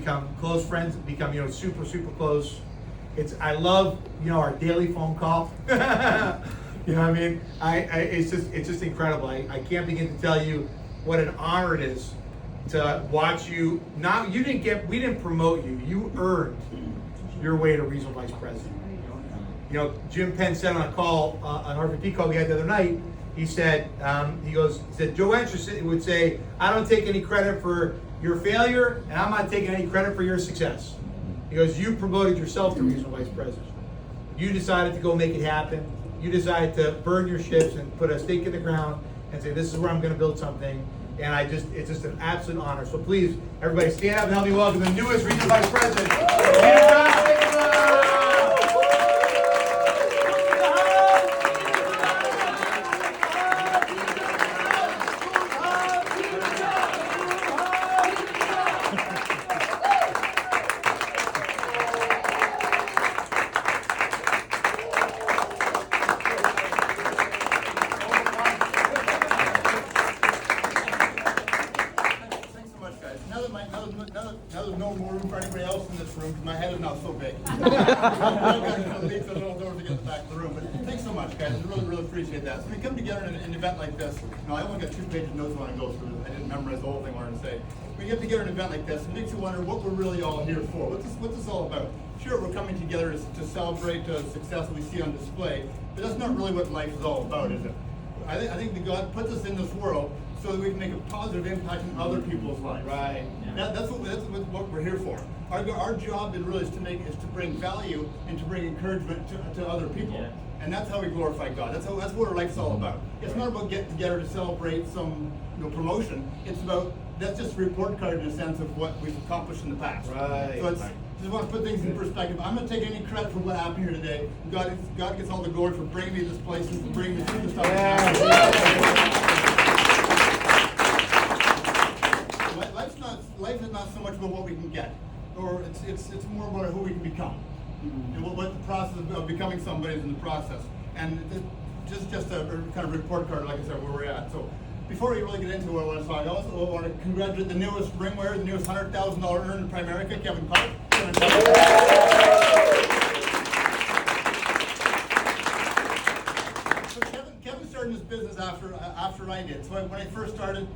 become close friends, become super close. I love our daily phone call. You know what I mean? It's just incredible. I can't begin to tell you what an honor it is to watch you. We didn't promote you. You earned your way to regional vice president. Jim Penn said on a call, an RVP call we had the other night. He said, Joe Encher would say, I don't take any credit for your failure, and I'm not taking any credit for your success. He goes, you promoted yourself to regional vice president. You decided to go make it happen. You decided to burn your ships and put a stake in the ground and say, this is where I'm going to build something. And it's just an absolute honor. So please, everybody stand up and help me welcome the newest regional vice president, Peter-John Sikkema. Now there's no more room for anybody else in this room because my head is now so big. I've got to leave the little door to get back to the room. But thanks so much, guys. I really appreciate that. So we come together in an event like this. I only got 2 pages of notes I want to go through. I didn't memorize the whole thing I wanted to say. We get together in an event like this, it makes you wonder what we're really all here for. What's this all about? Sure, we're coming together to celebrate the success that we see on display, but that's not really what life is all about, is it? I think that God puts us in this world so that we can make a positive impact in other people's lives. Right. That's what we're here for. Our job is to bring value and to bring encouragement to other people. Yeah. And that's how we glorify God. That's what our life's all about. It's not about getting together to celebrate some promotion. That's just a report card in a sense of what we've accomplished in the past. Right. So just want to put things in perspective. I'm not taking any credit for what happened here today. God gets all the glory for bringing me to this place and for bringing me through this stuff. Life is not so much about what we can get, or it's more about who we can become, and what the process of becoming somebody is in the process. And just a kind of report card, like I said, where we're at. So before we really get into what I want to talk, I also want to congratulate the newest ring wearer, the newest $100,000 earner in Primerica, Kevin Clark. So Kevin started this business after I did. So when he first started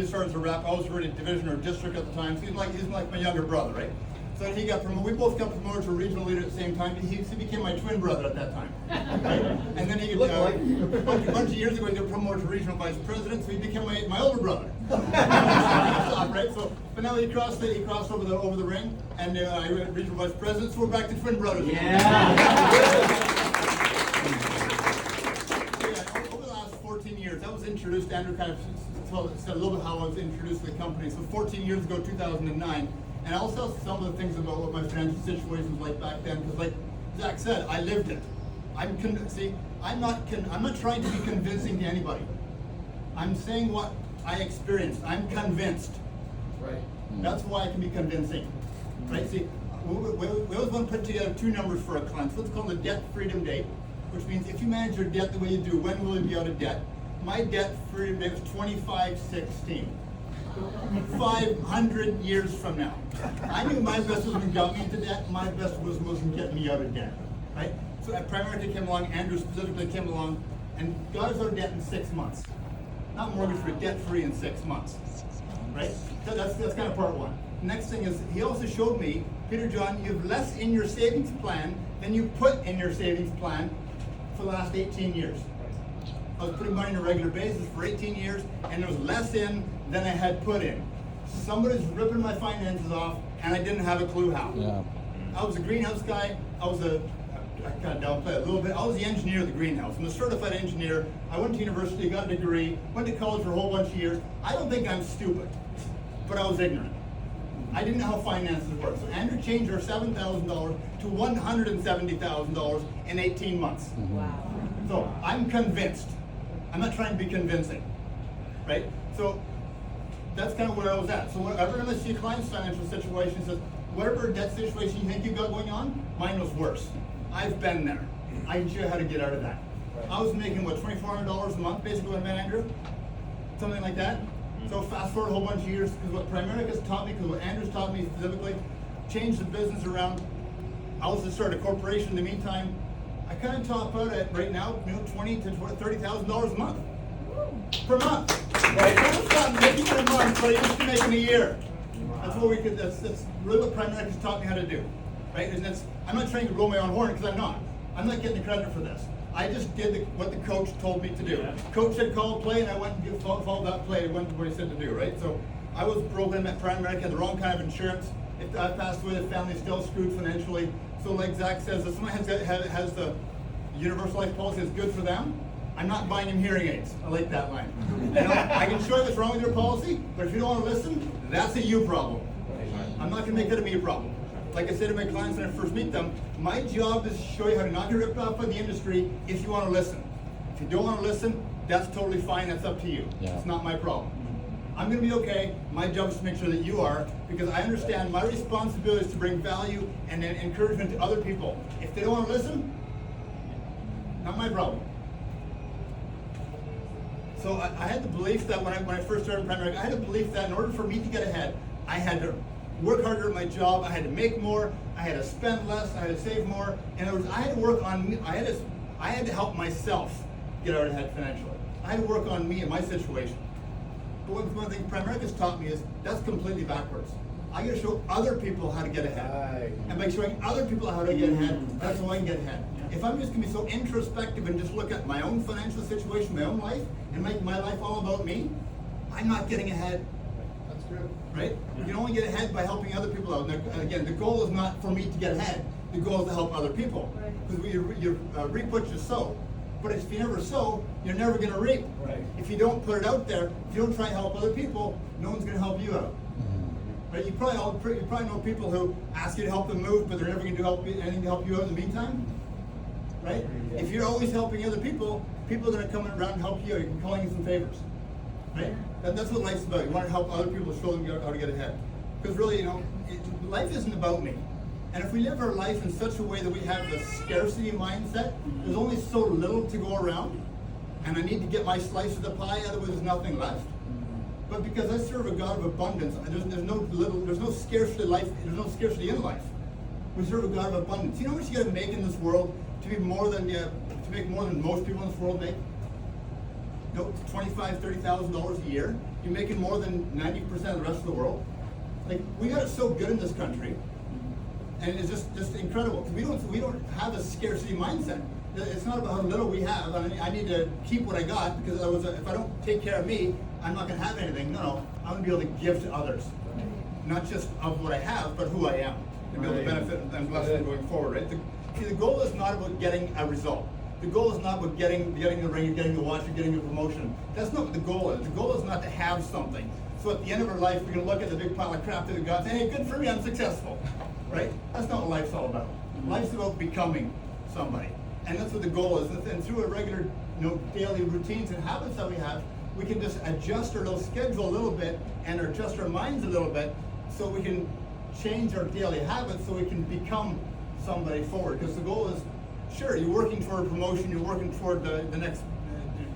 as a rep. I was already division or district at the time. So he's like my younger brother, right? So he got promoted. We both got promoted to regional leader at the same time. He became my twin brother at that time. Right? And then he a bunch of years ago he got promoted to regional vice president. So he became my older brother. Right? So, but now he crossed over the ring, and I went regional vice president. So we're back to twin brothers. Yeah. Over the last 14 years, I was introduced. Andrew kind of said a little bit how I was introduced to the company. So 14 years ago, 2009, and I'll tell some of the things about what my financial situation was like back then, because like Zach said, I lived it. I'm not trying to be convincing to anybody. I'm saying what I experienced. I'm convinced. Right. That's why I can be convincing. Right? See, we always want to put together 2 numbers for a client. So let's call it the debt freedom date, which means if you manage your debt the way you do, when will you be out of debt? My debt freedom date was 25/16. 500 years from now. I knew my best was what got me into debt. My best was getting me out of debt. Right? So Primerica came along, Andrew specifically came along, and got us out of debt in 6 months. Not mortgage free, debt free in 6 months. Right? So that's kind of part one. Next thing is, he also showed me, Peter-John, you have less in your savings plan than you put in your savings plan for the last 18 years. I was putting money on a regular basis for 18 years, and there was less in than I had put in. Somebody's ripping my finances off, and I didn't have a clue how. Yeah. I was a greenhouse guy. I kind of downplay it a little bit. I was the engineer of the greenhouse. I'm a certified engineer. I went to university, got a degree, went to college for a whole bunch of years. I don't think I'm stupid, but I was ignorant. I didn't know how finances work. So Andrew changed our $7,000 to $170,000 in 18 months. Wow. So I'm convinced. I'm not trying to be convincing, right? So that's kind of where I was at. So whenever I see a client's financial situation, says, whatever debt situation you think you've got going on, mine was worse. I've been there. I can show you how to get out of that. Right. I was making, what, $2,400 a month, basically, when I met Andrew? Something like that. So fast forward a whole bunch of years, because what Primerica's taught me, because what Andrew's taught me specifically, changed the business around. I also started a corporation in the meantime. I kind of top out at right now, $20,000 to $30,000 a month. Per month. Right? That's not making it a month, but I used to make in a year. That's what we could. That's really what Primerica's taught me how to do, right? And I'm not trying to roll my own horn because I'm not. I'm not getting the credit for this. I just did what the coach told me to do. Yeah. Coach said call a play, and I went and followed that play. Went to what he said to do, right? So I was broken at Primerica, had the wrong kind of insurance. If I passed away, the family's still screwed financially. So like Zach says, if someone has the universal life policy that's good for them, I'm not buying them hearing aids. I like that line. I can show you what's wrong with your policy, but if you don't want to listen, that's a you problem. I'm not going to make that a me problem. Like I say to my clients when I first meet them, my job is to show you how to not get ripped off by the industry if you want to listen. If you don't want to listen, that's totally fine. That's up to you. Yeah. It's not my problem. I'm going to be okay. My job is to make sure that you are, because I understand my responsibility is to bring value and encouragement to other people. If they don't want to listen, not my problem. So I had the belief that when I first started Primerica, I had the belief that in order for me to get ahead, I had to work harder at my job, I had to make more, I had to spend less, I had to save more. In other words, I had to work on me. I had to help myself get out ahead financially. I had to work on me and my situation. But one thing Primerica's taught me is that's completely backwards. I got to show other people how to get ahead. And by showing other people how to get ahead, that's how I can get ahead. If I'm just going to be so introspective and just look at my own financial situation, my own life, and make my life all about me, I'm not getting ahead. That's true. Right? You can only get ahead by helping other people out. And again, the goal is not for me to get ahead. The goal is to help other people. Because you reap what you sow. But if you never sow, you're never going to reap. Right. If you don't put it out there, if you don't try to help other people, no one's going to help you out. Right? You probably know people who ask you to help them move, but they're never going to do anything to help you out in the meantime. Right? If you're always helping other people, people are going to come around and help you. You can call in some favors. Right? That's what life's about. You want to help other people, show them how to get ahead. Because really, life isn't about me. And if we live our life in such a way that we have the scarcity mindset, there's only so little to go around, and I need to get my slice of the pie, otherwise there's nothing left. But because I serve a God of abundance, there's no scarcity in life. We serve a God of abundance. You know how much you got to make in this world to make more than most people in this world make? $25,000, $30,000 a year. You're making more than 90% of the rest of the world. Like, we got it so good in this country, and it's just incredible. We don't have a scarcity mindset. It's not about how little we have. I need to keep what I got, because if I don't take care of me, I'm not going to have anything. No, I'm going to be able to give to others, not just of what I have, but who I am, and be able to benefit and bless them going forward. Right? The goal is not about getting a result. The goal is not about getting the ring, getting the watch, or getting the promotion. That's not what the goal is. The goal is not to have something. So at the end of our life, we're going to look at the big pile of crap that we got and say, hey, good for me, I'm successful. Right? That's not what life's all about. Life's about becoming somebody. And that's what the goal is. And through a regular, daily routines and habits that we have, we can just adjust our little schedule a little bit and adjust our minds a little bit so we can change our daily habits so we can become somebody forward. Because the goal is, sure, you're working toward a promotion, you're working toward the next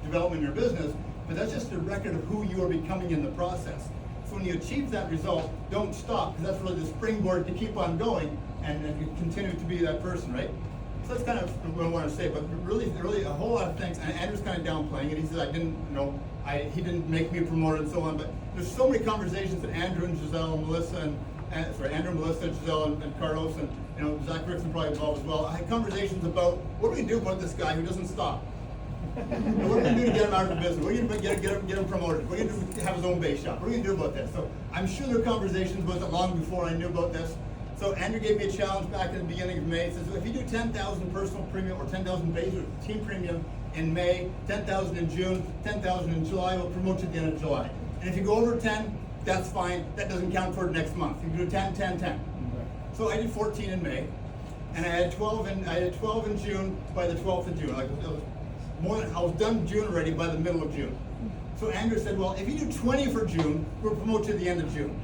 development in your business, but that's just a record of who you are becoming in the process. So when you achieve that result, don't stop, because that's really the springboard to keep on going and continue to be that person, right? So that's kind of what I want to say, but really a whole lot of things, and Andrew's kind of downplaying it. He says he didn't make me a promoter and so on, but there's so many conversations that Andrew and Giselle and Melissa Andrew, Melissa, Giselle, and Carlos, and Zach Rickson probably involved as well. I had conversations about what do we do about this guy who doesn't stop? What are we going to do to get him out of the business? What are we going to do to get him promoted? What are we going to do to have his own base shop? What are we going to do about this? So I'm sure there were conversations about it long before I knew about this. So Andrew gave me a challenge back in the beginning of May. He says, if you do 10,000 personal premium or 10,000 base or team premium in May, 10,000 in June, 10,000 in July, we'll promote you at the end of July. And if you go over 10, that's fine. That doesn't count for next month. You do 10, 10, 10. So I did 14 in May, and I had 12 in June by the 12th of June. I was done June already by the middle of June. So Andrew said, well, if you do 20 for June, we'll promote you at the end of June.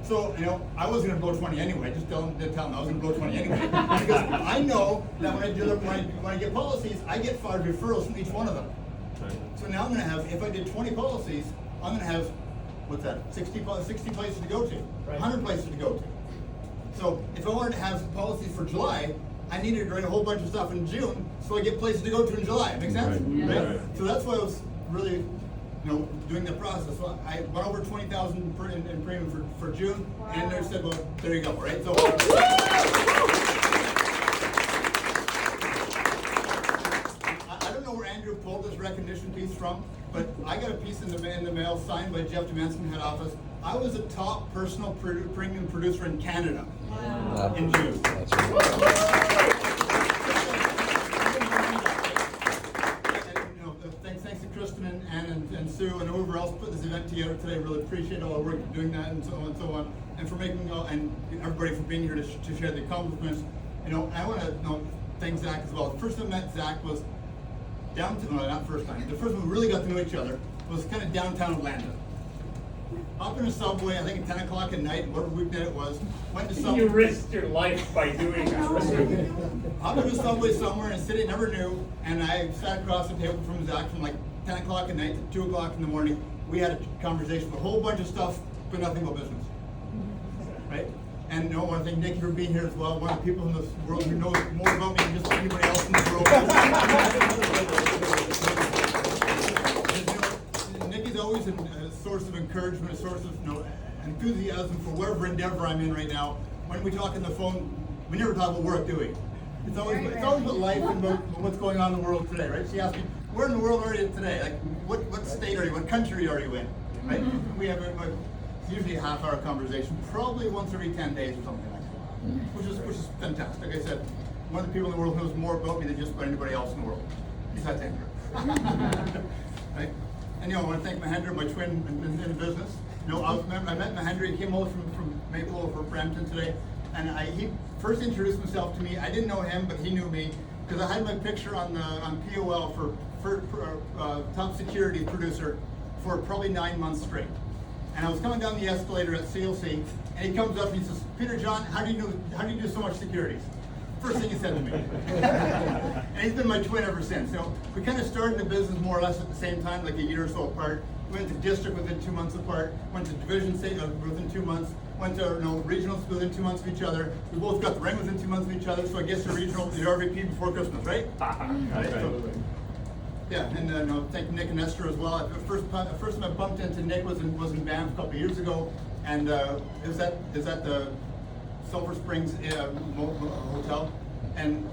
So, I wasn't going to blow 20 anyway. Just tell him I was going to blow 20 anyway. Because I know that when I get policies, I get 5 referrals from each one of them. So now I'm going to have, if I did 20 policies, I'm going to have what's that, 60 places to go to, Right. 100 places to go to. So if I wanted to have some policies for July, I needed to write a whole bunch of stuff in June, so I get places to go to in July. Make sense? Right. Right? So that's why I was really, doing the process. So I went over 20,000 in premium for June, and they said, well, there you go, right? So. I don't know where Andrew pulled this recognition piece from, but I got a piece in the mail signed by Jeff Demansky, head office. I was a top personal premium producer in Canada in June. That's right. Thanks to Kristen and Ann and Sue and whoever else put this event together today. Really appreciate all the work doing that and so on and so on, and for making and everybody for being here to share the accomplishments. I want to thank Zach as well. The first time I met Zach was not first time. The first time we really got to know each other was kind of downtown Atlanta. Up in a subway, I think at 10 o'clock at night, whatever weeknight it was, went to subway. You risked your life by doing that. Up in a subway somewhere in a city I never knew, and I sat across the table from Zach from like 10 o'clock at night to 2 o'clock in the morning. We had a conversation with a whole bunch of stuff, but nothing but business. Right? And I want to thank Nikki for being here as well. One of the people in this world who knows more about me than just anybody else in the world. Nikki's always a source of encouragement, a source of enthusiasm for whatever endeavor I'm in right now. When we talk on the phone, we never talk about work, do we? It's always about life and about what's going on in the world today, right? She asked me, where in the world are you today? Like, what state are you? What country are you in? Right? We have usually a half-hour conversation, probably once every 10 days or something like that, which is fantastic. Like I said, one of the people in the world who knows more about me than just about anybody else in the world, besides Andrew. Right? And I want to thank Mahendra, my twin in the business. I met Mahendra. He came over from Maple over Brampton today, and he first introduced himself to me. I didn't know him, but he knew me because I had my picture on POL for top security producer for probably 9 months straight. And I was coming down the escalator at CLC, and he comes up and he says, "Peter-John, how do you do so much securities?" First thing he said to me. And he's been my twin ever since. We kind of started the business more or less at the same time, like a year or so apart. We went to district within 2 months apart, went to division state within 2 months, went to regionals within 2 months of each other. We both got the ring within 2 months of each other, so I guess the RVP before Christmas, right? Right. So, yeah, and thank Nick and Esther as well. The first time I bumped into Nick was in Banff a couple of years ago, and is that the Silver Springs hotel, and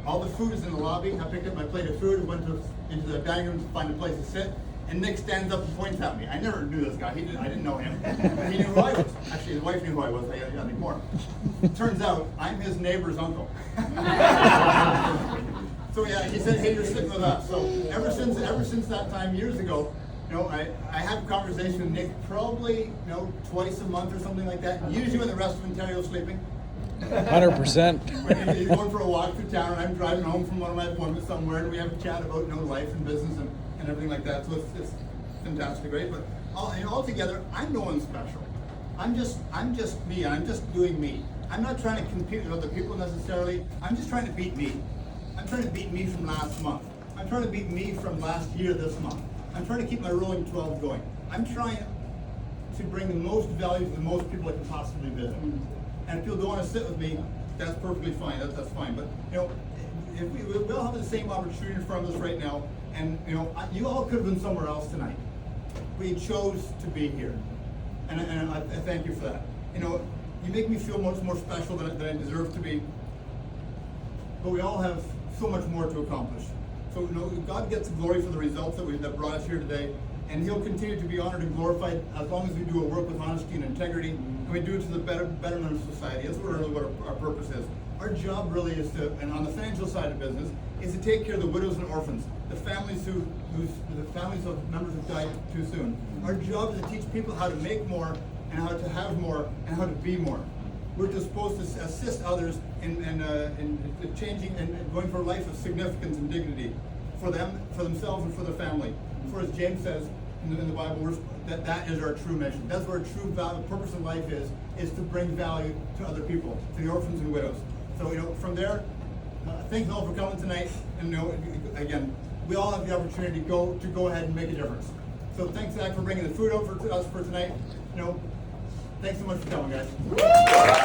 all the food is in the lobby. I picked up my plate of food and went into the dining room to find a place to sit, and Nick stands up and points at me. I never knew this guy. I didn't know him, but he knew who I was. Actually, his wife knew who I was. I didn't anymore. Turns out I'm his neighbor's uncle. So yeah, he said, "Hey, you're sitting with us." So ever since that time years ago, I have a conversation with Nick probably twice a month or something like that. Usually when the rest of Ontario is sleeping. 100%. He's going for a walk through town, and I'm driving home from one of my appointments somewhere, and we have a chat about life and business and everything like that. So it's fantastic, right? But altogether, I'm no one special. I'm just me, and I'm just doing me. I'm not trying to compete with other people necessarily. I'm just trying to beat me. I'm trying to beat me from last month. I'm trying to beat me from last year this month. I'm trying to keep my rolling 12 going. I'm trying to bring the most value to the most people I can possibly visit. And if people don't want to sit with me, that's perfectly fine. That's fine. But if we all have the same opportunity in front of us right now, and you all could have been somewhere else tonight. We chose to be here, and I thank you for that. You make me feel much more special than I deserve to be. But we all have so much more to accomplish. So God gets the glory for the results that brought us here today, and He'll continue to be honored and glorified as long as we do our work with honesty and integrity, and we do it to the betterment of society. That's really what our purpose is. Our job really is to, and on the financial side of business, is to take care of the widows and orphans, the families the families of members who died too soon. Our job is to teach people how to make more, and how to have more, and how to be more. We're just supposed to assist others in changing and going for a life of significance and dignity for them, for themselves, and for their family. For as James says in the Bible, that is our true mission. That's what our true value, purpose in life is to bring value to other people, to the orphans and widows. So from there, thanks all for coming tonight. And again, we all have the opportunity to go ahead and make a difference. So thanks, Zach, for bringing the food over to us for tonight. You know, thanks so much for coming, guys.